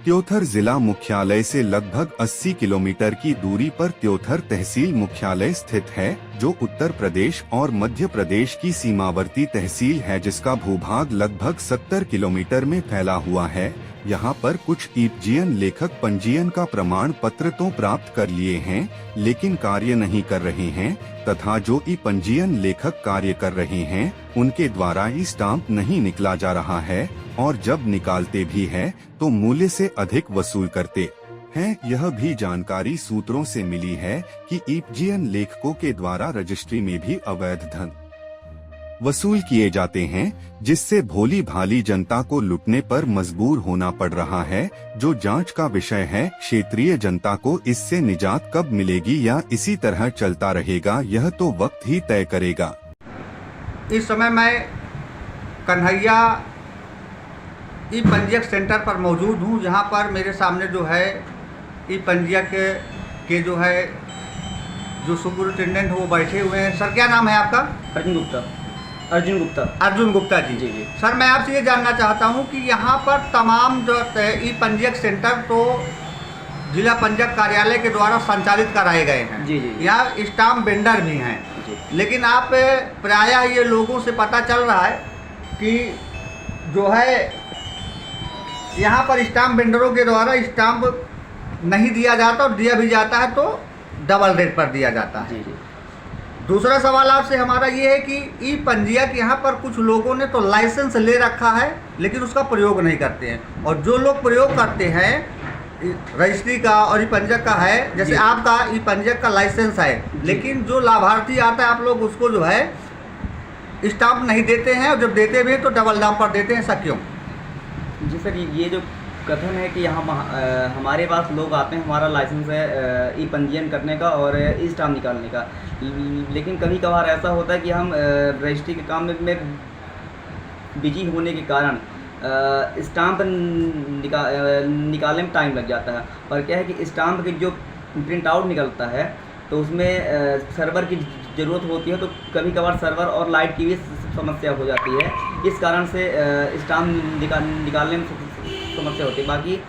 त्योथर जिला मुख्यालय से लगभग 80 किलोमीटर की दूरी पर त्योथर तहसील मुख्यालय स्थित है, जो उत्तर प्रदेश और मध्य प्रदेश की सीमावर्ती तहसील है, जिसका भूभाग लगभग 70 किलोमीटर में फैला हुआ है। यहाँ पर कुछ ईपजीएन लेखक पंजीयन का प्रमाण पत्र तो प्राप्त कर लिए हैं, लेकिन कार्य नहीं कर रहे हैं, तथा जो ई पंजीयन लेखक कार्य कर रहे हैं उनके द्वारा ई स्टाम्प नहीं निकला जा रहा है, और जब निकालते भी है तो मूल्य से अधिक वसूल करते हैं। यह भी जानकारी सूत्रों से मिली है कि ईपजीएन लेखकों के द्वारा रजिस्ट्री में भी अवैध धन वसूल किए जाते हैं, जिससे भोली भाली जनता को लुटने पर मजबूर होना पड़ रहा है, जो जांच का विषय है। क्षेत्रीय जनता को इससे निजात कब मिलेगी या इसी तरह चलता रहेगा, यह तो वक्त ही तय करेगा। इस समय मैं कन्हैया ई पंजीयक सेंटर पर मौजूद हूँ, जहाँ पर मेरे सामने जो है ई पंजीयक के जो सुपरिटेंडेंट वो बैठे हुए हैं। सर, क्या नाम है आपका? अर्जुन गुप्ता जी। जी। सर, मैं आपसे ये जानना चाहता हूँ कि यहाँ पर तमाम जो ई पंजीयक सेंटर तो जिला पंजीयक कार्यालय के द्वारा संचालित कराए गए हैं। जी। यहाँ स्टाम्प वेंडर भी हैं, लेकिन आप प्रायः ये लोगों से पता चल रहा है कि जो है यहाँ पर स्टाम्प वेंडरों के द्वारा स्टाम्प नहीं दिया जाता, और दिया भी जाता है तो डबल रेट पर दिया जाता है। जी। दूसरा सवाल आपसे हमारा ये है कि ई पंजीयक यहाँ पर कुछ लोगों ने तो लाइसेंस ले रखा है, लेकिन उसका प्रयोग नहीं करते हैं, और जो लोग प्रयोग करते हैं रजिस्ट्री का और ई पंजीयक का है, जैसे आपका ई पंजीयक का लाइसेंस है, लेकिन जो लाभार्थी आता है आप लोग उसको जो है स्टाम्प नहीं देते हैं, और जब देते भी तो डबल दाम पर देते हैं। ऐसा क्यों? जी सर, ये जो कथन है कि यहाँ हमारे पास लोग आते हैं, हमारा लाइसेंस है ई पंजीयन करने का और ई स्टाम्प निकालने का, लेकिन कभी कभार ऐसा होता है कि हम रजिस्ट्री के काम में बिजी होने के कारण स्टाम्प निकालने में टाइम लग जाता है। और क्या है कि स्टाम्प की जो प्रिंट आउट निकलता है तो उसमें सर्वर की ज़रूरत होती है, तो कभी कभार सर्वर और लाइट की भी समस्या हो जाती है, इस कारण से स्टाम्प निकालने में समस्या होती है। बाकी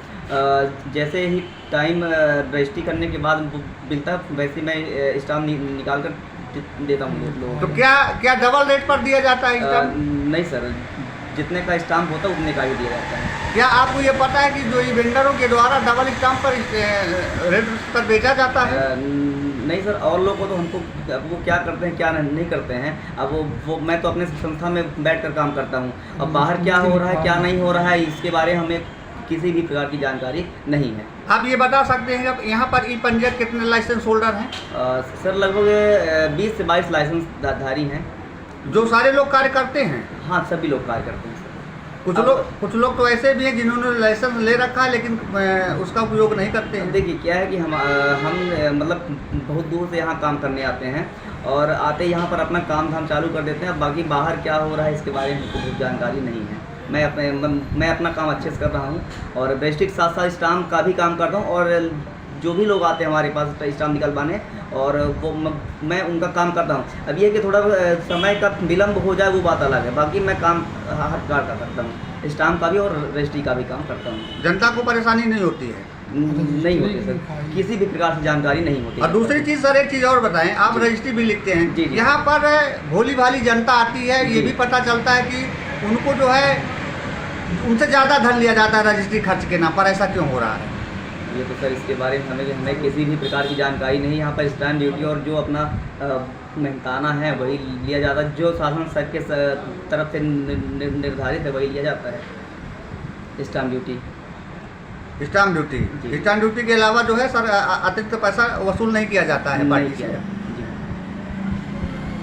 जैसे ही टाइम रजिस्ट्री करने के बाद मिलता है, वैसे मैं स्टाम्प निकाल कर देता हूँ लोगों को। तो क्या डबल रेट पर दिया जाता है स्टाम्प? नहीं सर, जितने का स्टाम्प होता है उतने का ही दिया जाता है। क्या आपको ये पता है कि जो ये वेंडरों के द्वारा डबल स्टाम्प पर रेट पर बेचा जाता है? नहीं सर, और लोग को तो हमको अब वो क्या करते हैं क्या नहीं करते हैं, अब वो मैं तो अपने संस्था में बैठकर काम करता हूँ। अब बाहर क्या हो रहा है क्या नहीं हो रहा है इसके बारे में हमें किसी भी प्रकार की जानकारी नहीं है। आप ये बता सकते हैं कि यहाँ पर ई पंजीयक कितने लाइसेंस होल्डर हैं? सर लगभग 20 से 22 लाइसेंस धारी हैं। जो सारे लोग कार्य करते हैं? हाँ, सभी लोग कार्य करते हैं। कुछ लोग तो ऐसे भी हैं जिन्होंने लाइसेंस ले रखा है लेकिन उसका उपयोग नहीं करते हैं। देखिए क्या है कि हम मतलब बहुत दूर से यहाँ काम करने आते हैं, और आते यहाँ पर अपना काम धाम चालू कर देते हैं। बाकी बाहर क्या हो रहा है इसके बारे में कुछ जानकारी नहीं है। मैं अपना काम अच्छे से कर रहा हूँ, और रजिस्ट्री के साथ साथ स्टाम्प का भी काम करता हूँ, और जो भी लोग आते हैं हमारे पास स्टाम्प निकलवाने, और वो मैं उनका काम करता हूँ। अब ये कि थोड़ा समय का विलम्ब हो जाए वो बात अलग है, बाकी मैं काम हर प्रकार का करता हूँ, स्टाम्प का भी और रजिस्ट्री का भी काम करता हूँ। जनता को परेशानी नहीं होती है? नहीं होती सर, किसी भी प्रकार से जानकारी नहीं होती। और दूसरी चीज़ सर, एक चीज़ और बताएं, आप रजिस्ट्री भी लिखते हैं। जी। यहाँ पर भोली भाली जनता आती है, ये भी पता चलता है कि उनको जो है उनसे ज़्यादा धन लिया जाता है रजिस्ट्री खर्च के नाम पर, ऐसा क्यों हो रहा है? ये तो सर इसके बारे में हमें किसी भी प्रकार की जानकारी नहीं। यहाँ पर स्टैम्प ड्यूटी और जो अपना मेहनताना है वही लिया जाता है, जो शासन सर के तरफ से निर्धारित है वही लिया जाता है। स्टैम्प ड्यूटी के अलावा जो है सर अतिरिक्त पैसा वसूल नहीं किया जाता है पार्टी से।